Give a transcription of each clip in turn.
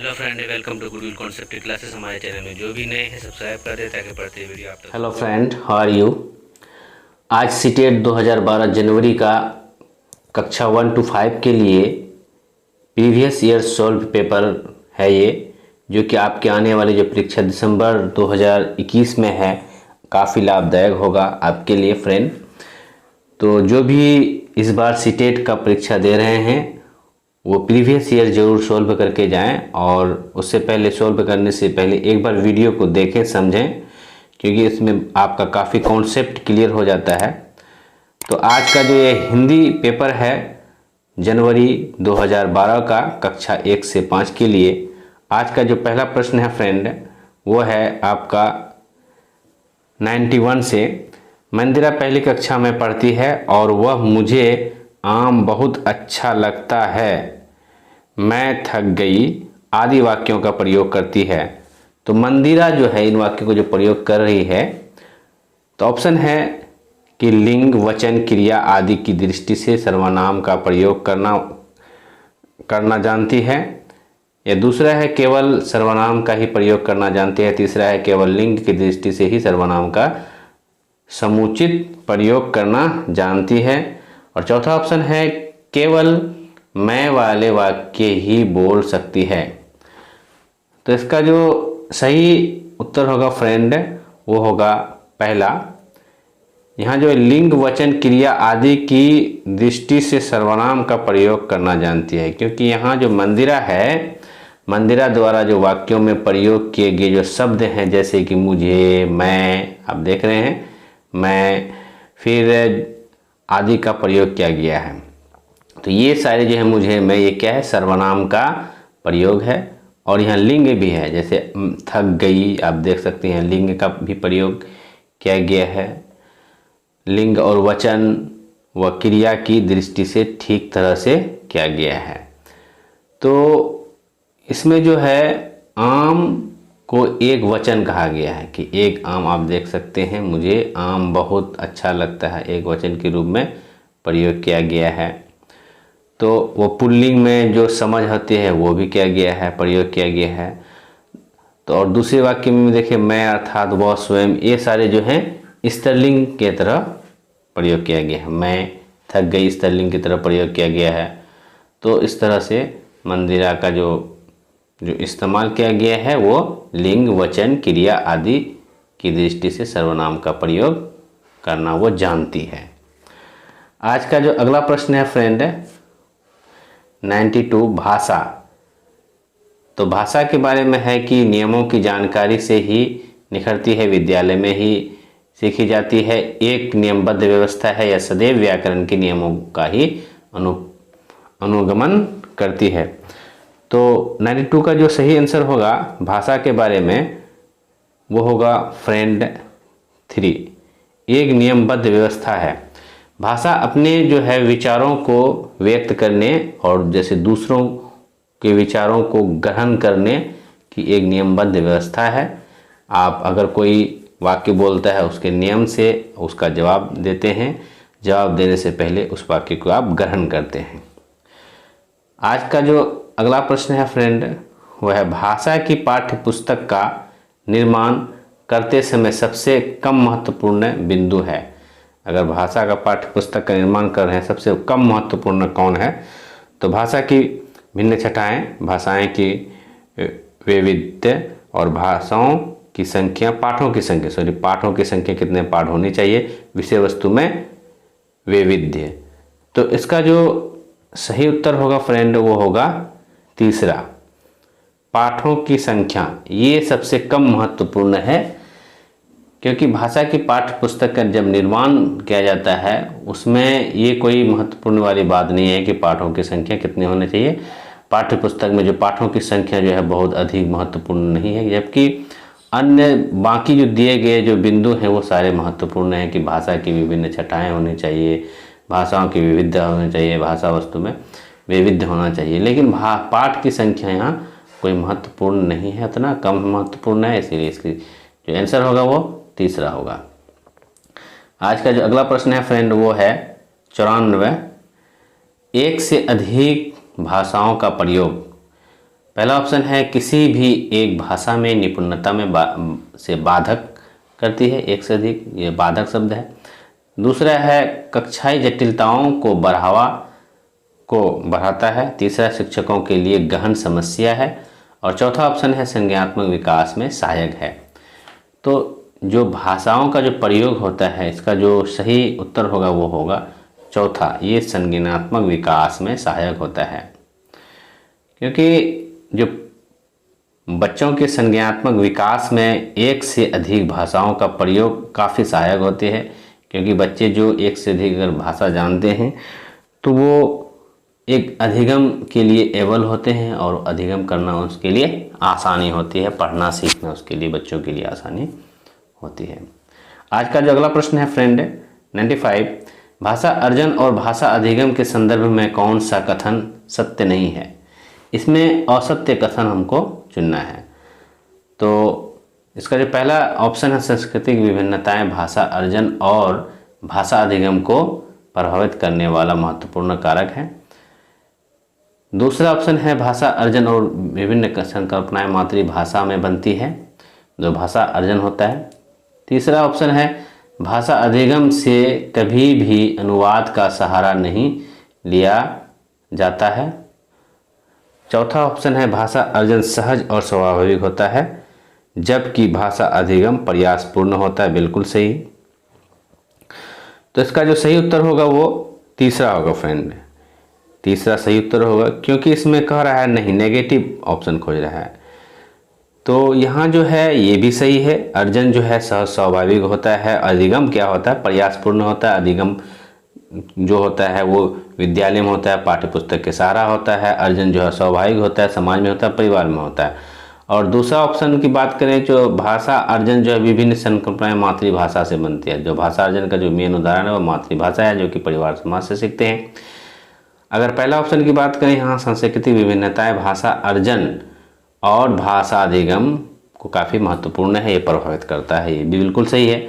Hello friend, welcome to goodwill concept classes. हमारे channel में जो भी नए हैं सब्सक्राइब कर दे ताकि पढ़ते वीडियो आप तक। Hello friend, how are you. आज सीटेट 2012 जनवरी का कक्षा 1 to 5 के लिए प्रीवियस ईयर सॉल्व पेपर है ये, जो कि आपके आने वाली जो परीक्षा दिसंबर 2021 में है, काफ़ी लाभदायक होगा आपके लिए फ्रेंड। तो जो भी इस बार सीटेट का परीक्षा दे रहे हैं वो प्रीवियस ईयर ज़रूर सॉल्व करके जाएं, और उससे पहले सॉल्व करने से पहले एक बार वीडियो को देखें, समझें, क्योंकि इसमें आपका काफ़ी कॉन्सेप्ट क्लियर हो जाता है। तो आज का जो ये हिंदी पेपर है जनवरी 2012 का कक्षा 1 से 5 के लिए, आज का जो पहला प्रश्न है फ्रेंड वो है आपका 91 से। मंदिरा पहली कक्षा में पढ़ती है और वह मुझे आम बहुत अच्छा लगता है, मैं थक गई आदि वाक्यों का प्रयोग करती है। तो मंदिरा जो है इन वाक्यों को जो प्रयोग कर रही है, तो ऑप्शन है कि लिंग, वचन, क्रिया आदि की दृष्टि से सर्वनाम का प्रयोग करना जानती है, या दूसरा है केवल सर्वनाम का ही प्रयोग करना जानती है, तीसरा है केवल लिंग की दृष्टि से ही सर्वनाम का समुचित प्रयोग करना जानती है, और चौथा ऑप्शन है केवल मैं वाले वाक्य ही बोल सकती है। तो इसका जो सही उत्तर होगा फ्रेंड वो होगा पहला। यहाँ जो लिंग, वचन, क्रिया आदि की दृष्टि से सर्वनाम का प्रयोग करना जानती है, क्योंकि यहाँ जो मंदिरा है, मंदिरा द्वारा जो वाक्यों में प्रयोग किए गए जो शब्द हैं, जैसे कि मुझे, मैं, आप देख रहे हैं मैं, फिर आदि का प्रयोग किया गया है। तो ये सारे जो है मुझे, मैं, ये क्या है, सर्वनाम का प्रयोग है। और यहाँ लिंग भी है, जैसे थक गई, आप देख सकते हैं लिंग का भी प्रयोग किया गया है। लिंग और वचन व क्रिया की दृष्टि से ठीक तरह से किया गया है। तो इसमें जो है आम को एक वचन कहा गया है कि एक आम, आप देख सकते हैं मुझे आम बहुत अच्छा लगता है, एक वचन के रूप में प्रयोग किया गया है। तो वो पुल्लिंग में जो समझ होती है वो भी किया गया है, प्रयोग किया गया है। तो और दूसरे वाक्य में देखिए मैं अर्थात वह स्वयं, ये सारे जो हैं स्त्रीलिंग के तरह प्रयोग किया गया है। मैं थक गई स्त्रीलिंग की तरह प्रयोग किया गया है। तो इस तरह से मंदिरा का जो इस्तेमाल किया गया है वो लिंग, वचन, क्रिया आदि की दृष्टि से सर्वनाम का प्रयोग करना वो जानती है। आज का जो अगला प्रश्न है फ्रेंड 92, भाषा। तो भाषा के बारे में है कि नियमों की जानकारी से ही निखरती है, विद्यालय में ही सीखी जाती है, एक नियमबद्ध व्यवस्था है, या सदैव व्याकरण के नियमों का ही अनुगमन करती है। तो 92 का जो सही आंसर होगा भाषा के बारे में वो होगा फ्रेंड 3, एक नियमबद्ध व्यवस्था है। भाषा अपने जो है विचारों को व्यक्त करने और जैसे दूसरों के विचारों को ग्रहण करने की एक नियमबद्ध व्यवस्था है। आप अगर कोई वाक्य बोलता है उसके नियम से उसका जवाब देते हैं, जवाब देने से पहले उस वाक्य को आप ग्रहण करते हैं। आज का जो अगला प्रश्न है फ्रेंड वह है भाषा की पाठ्य पुस्तक का निर्माण करते समय सबसे कम महत्वपूर्ण बिंदु है। अगर भाषा का पाठ्य पुस्तक का निर्माण कर रहे हैं, सबसे कम महत्वपूर्ण कौन है? तो भाषा की भिन्न छटाएं, भाषाएं की वैविध्य और भाषाओं की संख्या, पाठों की संख्या कितने पाठ होनी चाहिए, विषय वस्तु में वैविध्य। तो इसका जो सही उत्तर होगा फ्रेंड वो होगा तीसरा, पाठों की संख्या। ये सबसे कम महत्वपूर्ण है, क्योंकि भाषा की पाठ्य पुस्तक का जब निर्माण किया जाता है उसमें ये कोई महत्वपूर्ण वाली बात नहीं है कि पाठों की संख्या कितनी होनी चाहिए। पाठ्य पुस्तक में जो पाठों की संख्या जो है बहुत अधिक महत्वपूर्ण नहीं है, जबकि अन्य बाकी जो दिए गए जो बिंदु हैं वो सारे महत्वपूर्ण हैं कि भाषा की विभिन्न छटाएं होनी चाहिए, भाषाओं की विविधता होनी चाहिए, भाषा वस्तु में वैविध्य होना चाहिए। लेकिन पाठ की संख्या यहाँ कोई महत्वपूर्ण नहीं है, इतना कम महत्वपूर्ण है, इसीलिए इसकी जो आंसर होगा वो तीसरा होगा। आज का जो अगला प्रश्न है फ्रेंड वो है 94, एक से अधिक भाषाओं का प्रयोग। पहला ऑप्शन है किसी भी एक भाषा में निपुणता में से बाधक करती है, एक से अधिक, ये बाधक शब्द है। दूसरा है कक्षाई जटिलताओं को बढ़ाता है। तीसरा शिक्षकों के लिए गहन समस्या है। और चौथा ऑप्शन है संज्ञानात्मक विकास में सहायक है। तो जो भाषाओं का जो प्रयोग होता है, इसका जो सही उत्तर होगा वो होगा चौथा, ये संज्ञानात्मक विकास में सहायक होता है। क्योंकि जो बच्चों के संज्ञानात्मक विकास में एक से अधिक भाषाओं का प्रयोग काफ़ी सहायक होते हैं। क्योंकि बच्चे जो एक से अधिक अगर भाषा जानते हैं तो वो एक अधिगम के लिए एबल होते हैं और अधिगम करना उसके लिए आसानी होती है, पढ़ना सीखना उसके लिए बच्चों के लिए आसानी होती है। आज का जो अगला प्रश्न है फ्रेंड 95, भाषा अर्जन और भाषा अधिगम के संदर्भ में कौन सा कथन सत्य नहीं है? इसमें असत्य कथन हमको चुनना है। तो इसका जो पहला ऑप्शन है सांस्कृतिक विभिन्नताएं भाषा अर्जन और भाषा अधिगम को प्रभावित करने वाला महत्वपूर्ण कारक है। दूसरा ऑप्शन है भाषा अर्जन और विभिन्न संकल्पनाएं मातृभाषा में बनती है, जो भाषा अर्जन होता है। तीसरा ऑप्शन है भाषा अधिगम से कभी भी अनुवाद का सहारा नहीं लिया जाता है। चौथा ऑप्शन है भाषा अर्जन सहज और स्वाभाविक होता है जबकि भाषा अधिगम प्रयासपूर्ण होता है। बिल्कुल सही। तो इसका जो सही उत्तर होगा वो तीसरा होगा फ्रेंड, तीसरा सही उत्तर होगा। क्योंकि इसमें कह रहा है नहीं, नेगेटिव ऑप्शन खोज रहा है। तो यहाँ जो है ये भी सही है, अर्जन जो है सहज स्वाभाविक होता है, अधिगम क्या होता है प्रयासपूर्ण होता है। अधिगम जो होता है वो विद्यालय में होता है, पाठ्य पुस्तक के सहारा होता है। अर्जन जो है स्वाभाविक होता है, समाज में होता है, परिवार में होता है। और दूसरा ऑप्शन की बात करें जो भाषा अर्जन जो है विभिन्न संकल्पनाएं मातृभाषा से बनती है। जो भाषा अर्जन का जो मेन उदाहरण है वो मातृभाषा है, जो कि परिवार समाज से सीखते हैं। अगर पहला ऑप्शन की बात करें यहाँ सांस्कृतिक विभिन्नताएं भाषा अर्जन और भाषा अधिगम को काफ़ी महत्वपूर्ण है, ये प्रभावित करता है, ये भी बिल्कुल सही है।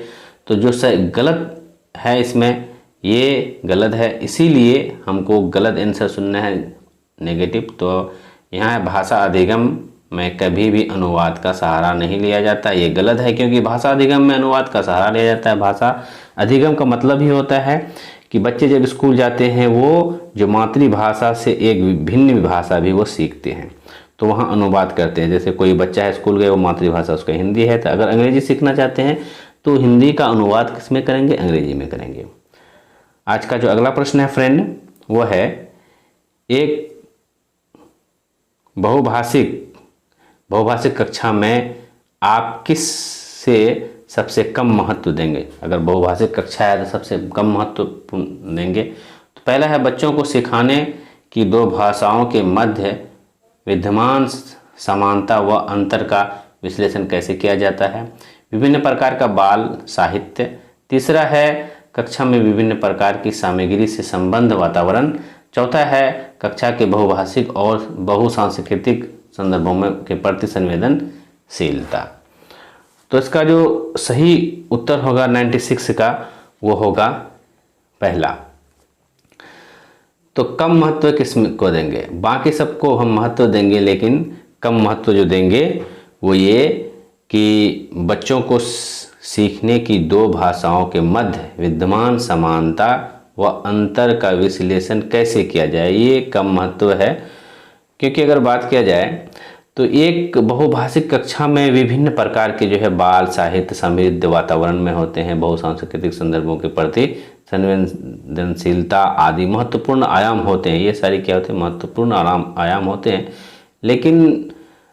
तो जो गलत है इसमें ये गलत है, इसीलिए हमको गलत आंसर सुनना है, नेगेटिव। तो यहाँ भाषा अधिगम में कभी भी अनुवाद का सहारा नहीं लिया जाता, ये गलत है। क्योंकि भाषा अधिगम में अनुवाद का सहारा लिया जाता है। भाषा अधिगम का मतलब ही होता है कि बच्चे जब स्कूल जाते हैं वो जो मातृभाषा से एक भिन्न भाषा भी वो सीखते हैं, तो वहाँ अनुवाद करते हैं। जैसे कोई बच्चा है स्कूल गए, वो मातृभाषा उसका हिंदी है, तो अगर अंग्रेजी सीखना चाहते हैं तो हिंदी का अनुवाद किस में करेंगे? अंग्रेजी में करेंगे। आज का जो अगला प्रश्न है फ्रेंड वो है एक बहुभाषिक कक्षा में आप किस से सबसे कम महत्व देंगे? अगर बहुभाषिक कक्षा है तो सबसे कम महत्व देंगे। तो पहला है बच्चों को सिखाने की दो भाषाओं के मध्य विद्यमान समानता व अंतर का विश्लेषण कैसे किया जाता है। विभिन्न प्रकार का बाल साहित्य। तीसरा है कक्षा में विभिन्न प्रकार की सामग्री से संबंध वातावरण। चौथा है कक्षा के बहुभाषिक और बहुसांस्कृतिक संदर्भों में के प्रति संवेदनशीलता। तो इसका जो सही उत्तर होगा 96 का वो होगा पहला। तो कम महत्व किस को देंगे? बाकी सबको हम महत्व देंगे, लेकिन कम महत्व जो देंगे वो ये कि बच्चों को सीखने की दो भाषाओं के मध्य विद्यमान समानता व अंतर का विश्लेषण कैसे किया जाए, ये कम महत्व है। क्योंकि अगर बात किया जाए तो एक बहुभाषिक कक्षा में विभिन्न प्रकार के जो है बाल साहित्य समृद्ध वातावरण में होते हैं, बहुसांस्कृतिक संदर्भों के प्रति संवेदनशीलता आदि महत्वपूर्ण आयाम होते हैं। ये सारी क्या होते हैं? महत्वपूर्ण आयाम होते हैं। लेकिन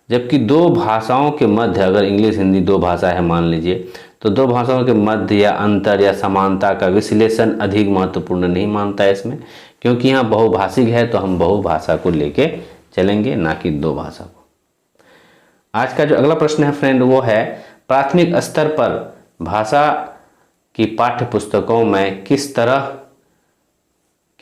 जबकि दो भाषाओं के मध्य, अगर इंग्लिश हिंदी दो भाषा है मान लीजिए, तो दो भाषाओं के मध्य या अंतर या समानता का विश्लेषण अधिक महत्वपूर्ण नहीं मानता है इसमें। क्योंकि यहाँ बहुभाषिक है तो हम बहुभाषा को लेके चलेंगे, ना कि दो भाषा को। आज का जो अगला प्रश्न है फ्रेंड वो है प्राथमिक स्तर पर भाषा की पाठ्य पुस्तकों में किस तरह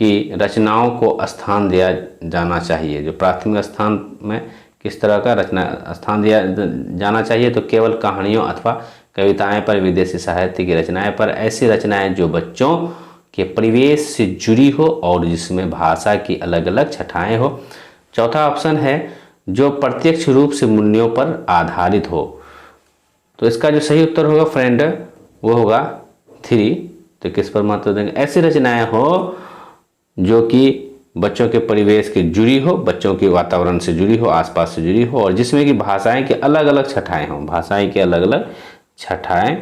की रचनाओं को स्थान दिया जाना चाहिए। जो प्राथमिक स्थान में किस तरह का रचना स्थान दिया जाना चाहिए, तो केवल कहानियों अथवा कविताएं पर, विदेशी साहित्य की रचनाएं पर, ऐसी रचनाएं जो बच्चों के परिवेश से जुड़ी हो और जिसमें भाषा की अलग अलग छटाएं हो। चौथा ऑप्शन है जो प्रत्यक्ष रूप से मूल्यों पर आधारित हो। तो इसका जो सही उत्तर होगा फ्रेंड वो होगा 3। तो किस पर महत्व देंगे? ऐसी रचनाएं हो जो कि बच्चों के परिवेश के जुड़ी हो, बच्चों के वातावरण से जुड़ी हो, आसपास से जुड़ी हो, और जिसमें कि भाषाएं की अलग अलग छठाएं हों, भाषाएं की अलग अलग छठाएं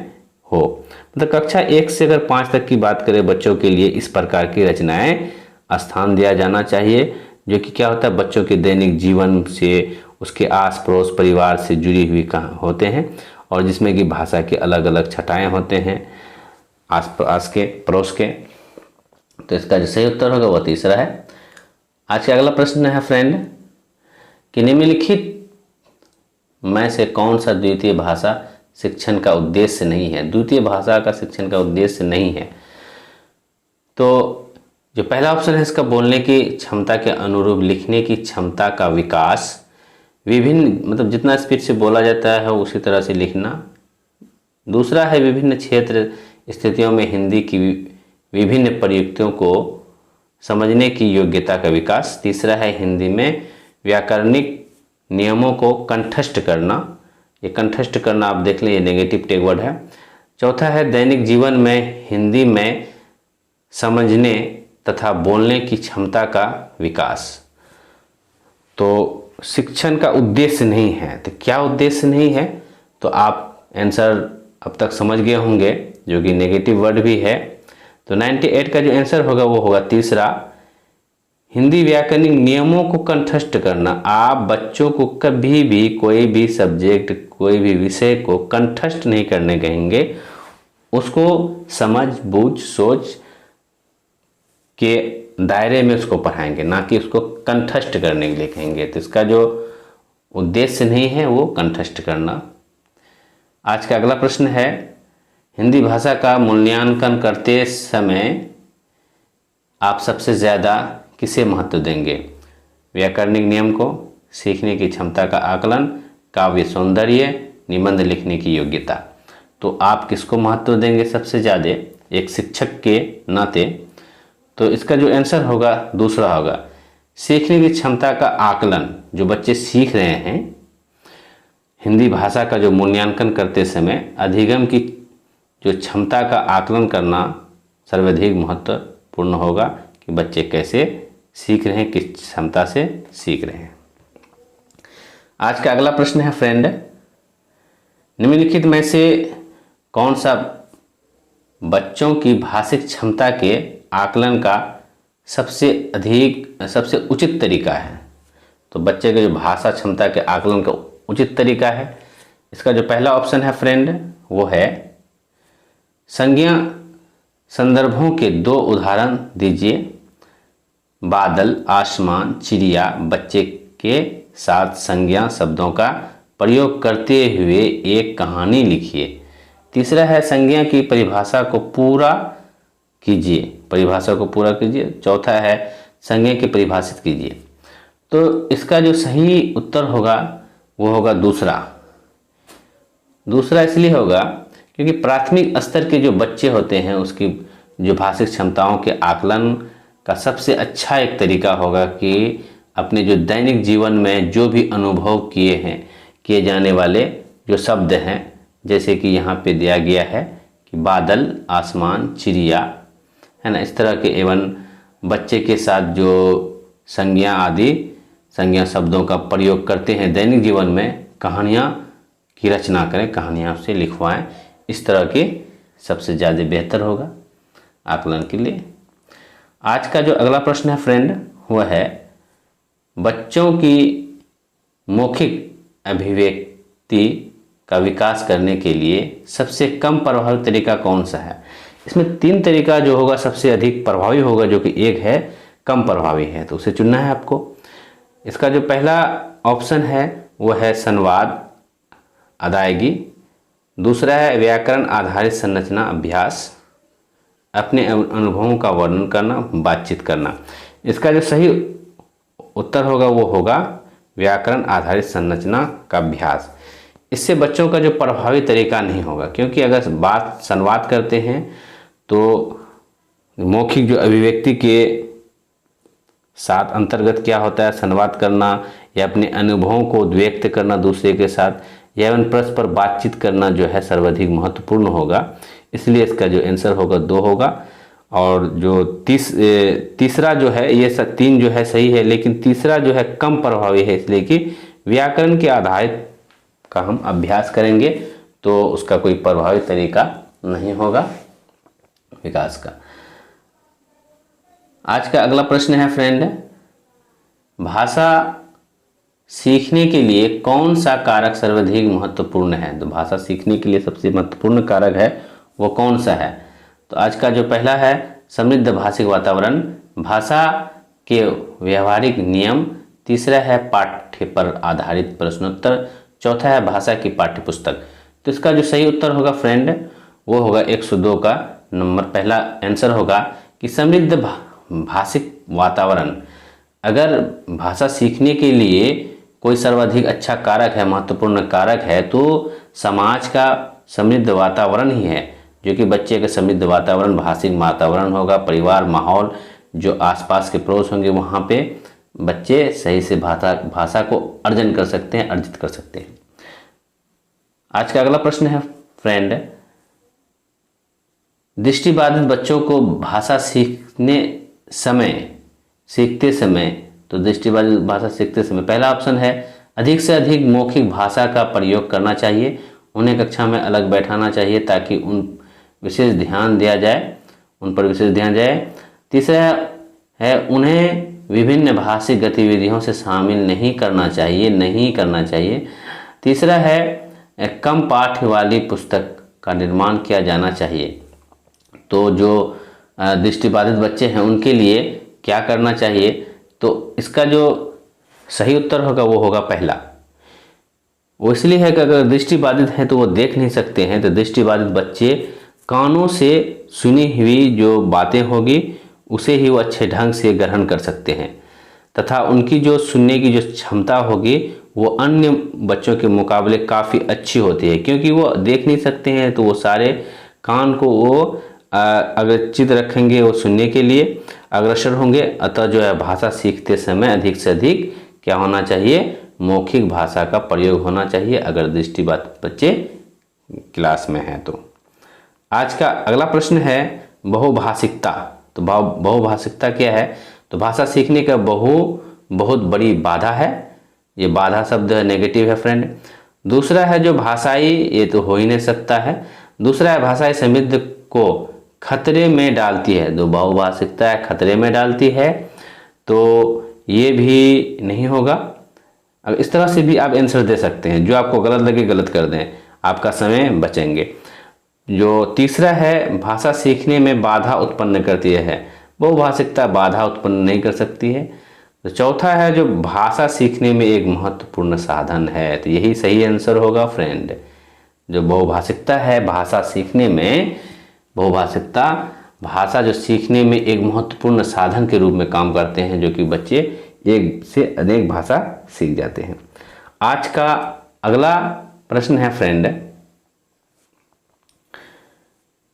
हो। मतलब कक्षा 1 से अगर 5 तक की बात करें बच्चों के लिए इस प्रकार की रचनाएं स्थान दिया जाना चाहिए, जो कि क्या होता है बच्चों के दैनिक जीवन से, उसके आस पड़ोस परिवार से जुड़ी हुई होते हैं, और जिसमें कि भाषा के अलग अलग छटाएं होते हैं आस पास के पड़ोस के। तो इसका जो सही उत्तर होगा वो 3 है। आज का अगला प्रश्न है फ्रेंड कि निम्नलिखित में से कौन सा द्वितीय भाषा शिक्षण का उद्देश्य नहीं है? द्वितीय भाषा का शिक्षण का उद्देश्य नहीं है। तो जो पहला ऑप्शन है इसका बोलने की क्षमता के अनुरूप लिखने की क्षमता का विकास, विभिन्न मतलब जितना स्पीड से बोला जाता है उसी तरह से लिखना। दूसरा है विभिन्न क्षेत्र स्थितियों में हिंदी की विभिन्न प्रयुक्तियों को समझने की योग्यता का विकास। तीसरा है हिंदी में व्याकरणिक नियमों को कंठस्थ करना। ये कंठस्थ करना आप देख लें, ये नेगेटिव टैग वर्ड है। चौथा है दैनिक जीवन में हिंदी में समझने तथा बोलने की क्षमता का विकास। तो शिक्षण का उद्देश्य नहीं है, तो क्या उद्देश्य नहीं है? तो आप आंसर अब तक समझ गए होंगे, जो कि नेगेटिव वर्ड भी है। तो 98 का जो आंसर होगा वो होगा 3, हिंदी व्याकरणिक नियमों को कंठस्थ करना। आप बच्चों को कभी भी कोई भी सब्जेक्ट, कोई भी विषय को कंठस्थ नहीं करने कहेंगे, उसको समझ बूझ सोच के दायरे में उसको पढ़ाएंगे, ना कि उसको कंठस्थ करने के लिए कहेंगे। तो इसका जो उद्देश्य नहीं है वो कंठस्थ करना। आज का अगला प्रश्न है हिंदी भाषा का मूल्यांकन करते समय आप सबसे ज़्यादा किसे महत्व देंगे? व्याकरणिक नियम को, सीखने की क्षमता का आकलन, काव्य सौंदर्य, निबंध लिखने की योग्यता। तो आप किसको महत्व देंगे सबसे ज़्यादा एक शिक्षक के नाते? तो इसका जो आंसर होगा दूसरा होगा, सीखने की क्षमता का आकलन। जो बच्चे सीख रहे हैं हिंदी भाषा का जो मूल्यांकन करते समय अधिगम की जो क्षमता का आकलन करना सर्वाधिक महत्वपूर्ण होगा कि बच्चे कैसे सीख रहे हैं, किस क्षमता से सीख रहे हैं। आज का अगला प्रश्न है फ्रेंड, निम्नलिखित में से कौन सा बच्चों की भाषिक क्षमता के आकलन का सबसे उचित तरीका है? तो बच्चे के जो भाषा क्षमता के आकलन का उचित तरीका है, इसका जो पहला ऑप्शन है फ्रेंड वो है संज्ञा संदर्भों के 2 उदाहरण दीजिए। बादल, आसमान, चिड़िया। बच्चे के साथ संज्ञा शब्दों का प्रयोग करते हुए एक कहानी लिखिए। तीसरा है संज्ञा की परिभाषा को पूरा कीजिए, परिभाषा को पूरा कीजिए। चौथा है संज्ञा की परिभाषित कीजिए। तो इसका जो सही उत्तर होगा वो होगा दूसरा इसलिए होगा क्योंकि प्राथमिक स्तर के जो बच्चे होते हैं उसकी जो भाषिक क्षमताओं के आकलन का सबसे अच्छा एक तरीका होगा कि अपने जो दैनिक जीवन में जो भी अनुभव किए जाने वाले जो शब्द हैं, जैसे कि यहाँ पे दिया गया है कि बादल, आसमान, चिड़िया, है ना, इस तरह के एवं बच्चे के साथ जो संज्ञा शब्दों का प्रयोग करते हैं दैनिक जीवन में, कहानियाँ की रचना करें, कहानियाँ से लिखवाएं। इस तरह के सबसे ज़्यादा बेहतर होगा आकलन के लिए। आज का जो अगला प्रश्न है फ्रेंड वह है बच्चों की मौखिक अभिव्यक्ति का विकास करने के लिए सबसे कम प्रभावी तरीका कौन सा है? इसमें 3 तरीका जो होगा सबसे अधिक प्रभावी होगा, जो कि एक है कम प्रभावी है, तो उसे चुनना है आपको। इसका जो पहला ऑप्शन है वो है संवाद अदायगी। दूसरा है व्याकरण आधारित संरचना अभ्यास, अपने अनुभवों का वर्णन करना, बातचीत करना। इसका जो सही उत्तर होगा वो होगा व्याकरण आधारित संरचना का अभ्यास। इससे बच्चों का जो प्रभावी तरीका नहीं होगा, क्योंकि अगर संवाद करते हैं तो मौखिक जो अभिव्यक्ति के साथ अंतर्गत क्या होता है, संवाद करना या अपने अनुभवों को व्यक्त करना दूसरे के साथ, या एवं परस्पर बातचीत करना जो है सर्वाधिक महत्वपूर्ण होगा। इसलिए इसका जो आंसर होगा 2 होगा। और जो तीसरा जो है, ये सब 3 जो है सही है, लेकिन तीसरा जो है कम प्रभावी है, इसलिए कि व्याकरण के आधारित का हम अभ्यास करेंगे तो उसका कोई प्रभावी तरीका नहीं होगा विकास का। आज का अगला प्रश्न है फ्रेंड, भाषा सीखने के लिए कौन सा कारक सर्वाधिक महत्वपूर्ण है? तो भाषा सीखने के लिए सबसे महत्वपूर्ण कारक है वो कौन सा है? तो आज का जो पहला है समृद्ध भाषिक वातावरण, भाषा के व्यवहारिक नियम, तीसरा है पाठ्य पर आधारित प्रश्नोत्तर, चौथा है भाषा की पाठ्यपुस्तक। तो इसका जो सही उत्तर होगा फ्रेंड वो होगा 102 का नंबर। पहला आंसर होगा कि समृद्ध भाषिक वातावरण। अगर भाषा सीखने के लिए कोई सर्वाधिक अच्छा कारक है, महत्वपूर्ण कारक है, तो समाज का समृद्ध वातावरण ही है, जो कि बच्चे का समृद्ध वातावरण भाषिक वातावरण होगा। परिवार, माहौल, जो आसपास के पड़ोस होंगे, वहाँ पे बच्चे सही से भाषा को अर्जित कर सकते हैं। आज का अगला प्रश्न है फ्रेंड, दृष्टिबाधित बच्चों को भाषा सीखते समय तो दृष्टिबाधित भाषा सीखते समय पहला ऑप्शन है अधिक से अधिक मौखिक भाषा का प्रयोग करना चाहिए, उन्हें कक्षा में अलग बैठाना चाहिए ताकि उन पर विशेष ध्यान जाए। तीसरा है उन्हें विभिन्न भाषिक गतिविधियों से शामिल नहीं करना चाहिए। तीसरा है कम पाठ वाली पुस्तक का निर्माण किया जाना चाहिए। तो जो दृष्टिबाधित बच्चे हैं उनके लिए क्या करना चाहिए? तो इसका जो सही उत्तर होगा वो होगा पहला। वो इसलिए है कि अगर दृष्टिबाधित हैं तो वो देख नहीं सकते हैं, तो दृष्टिबाधित बच्चे कानों से सुनी हुई जो बातें होगी उसे ही वो अच्छे ढंग से ग्रहण कर सकते हैं, तथा उनकी जो सुनने की जो क्षमता होगी वो अन्य बच्चों के मुकाबले काफ़ी अच्छी होती है, क्योंकि वो देख नहीं सकते हैं तो वो सारे कान को वो अगर चित रखेंगे, वो सुनने के लिए अग्रसर होंगे। अतः जो है भाषा सीखते समय अधिक से अधिक क्या होना चाहिए? मौखिक भाषा का प्रयोग होना चाहिए, अगर दृष्टिबाधित बच्चे क्लास में हैं तो। आज का अगला प्रश्न है बहुभाषिकता। तो बहुभाषिकता क्या है? तो भाषा सीखने का बहुत बड़ी बाधा है। ये बाधा शब्द है, नेगेटिव है फ्रेंड। दूसरा है जो भाषाई, ये तो हो ही नहीं सकता है। दूसरा है भाषाई समृद्धि को खतरे में डालती है। जो बहुभाषिकता है खतरे में डालती है, तो ये भी नहीं होगा। अब इस तरह से भी आप आंसर दे सकते हैं, जो आपको गलत लगे गलत कर दें, आपका समय बचेंगे। जो तीसरा है भाषा सीखने में बाधा उत्पन्न करती है, बहुभाषिकता बाधा उत्पन्न नहीं कर सकती है। तो चौथा है जो भाषा सीखने में एक महत्वपूर्ण साधन है, तो यही सही आंसर होगा फ्रेंड। जो बहुभाषिकता है भाषा सीखने में, बहुभाषिकता भाषा जो सीखने में एक महत्वपूर्ण साधन के रूप में काम करते हैं, जो कि बच्चे एक से अनेक भाषा सीख जाते हैं। आज का अगला प्रश्न है फ्रेंड,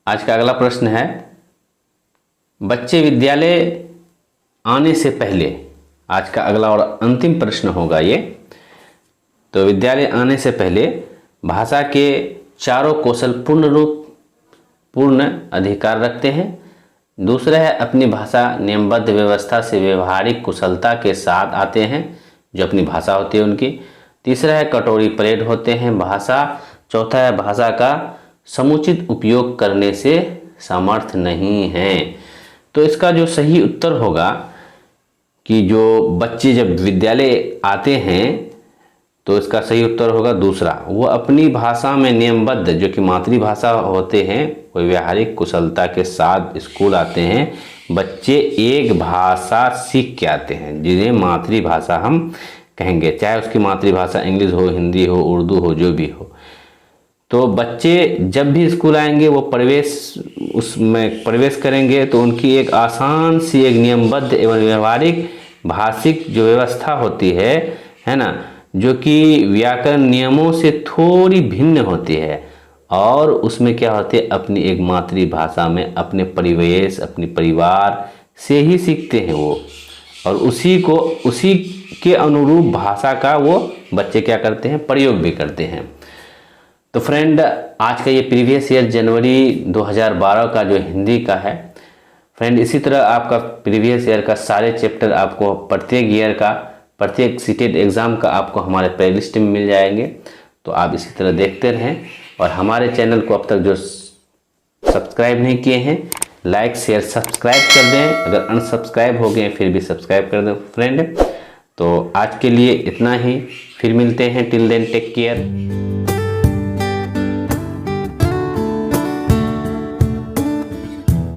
आज का अगला प्रश्न है बच्चे विद्यालय आने से पहले, आज का अगला और अंतिम प्रश्न होगा ये। तो विद्यालय आने से पहले भाषा के चारों कौशल पूर्ण अधिकार रखते हैं। दूसरा है अपनी भाषा नियमबद्ध व्यवस्था से व्यवहारिक कुशलता के साथ आते हैं, जो अपनी भाषा होती है उनकी। तीसरा है कटोरी परेड होते हैं भाषा। चौथा है भाषा का समुचित उपयोग करने से समर्थ नहीं है। तो इसका जो सही उत्तर होगा कि जो बच्चे जब विद्यालय आते हैं तो इसका सही उत्तर होगा दूसरा, वो अपनी भाषा में नियमबद्ध, जो कि मातृभाषा होते हैं, वो व्यवहारिक कुशलता के साथ स्कूल आते हैं। बच्चे एक भाषा सीख के आते हैं जिन्हें मातृभाषा हम कहेंगे, चाहे उसकी मातृभाषा इंग्लिश हो, हिंदी हो, उर्दू हो, जो भी हो। तो बच्चे जब भी स्कूल आएंगे वो उसमें प्रवेश करेंगे तो उनकी एक आसान सी एक नियमबद्ध एवं व्यवहारिक भाषिक जो व्यवस्था होती है ना, जो कि व्याकरण नियमों से थोड़ी भिन्न होती है, और उसमें क्या होते हैं अपनी एक मातृभाषा में अपने परिवेश, अपने परिवार से ही सीखते हैं वो, और उसी उसके अनुरूप भाषा का वो बच्चे क्या करते हैं, प्रयोग भी करते हैं। तो फ्रेंड, आज का ये प्रीवियस ईयर जनवरी 2012 का जो हिंदी का है फ्रेंड, इसी तरह आपका प्रीवियस ईयर का सारे चैप्टर आपको प्रत्येक ईयर का, प्रत्येक सीटेट एग्ज़ाम का आपको हमारे प्लेलिस्ट में मिल जाएंगे। तो आप इसी तरह देखते रहें और हमारे चैनल को अब तक जो सब्सक्राइब नहीं किए हैं, लाइक शेयर सब्सक्राइब कर दें। अगर अनसब्सक्राइब हो गए फिर भी सब्सक्राइब कर दें फ्रेंड। तो आज के लिए इतना ही, फिर मिलते हैं। Till then take care.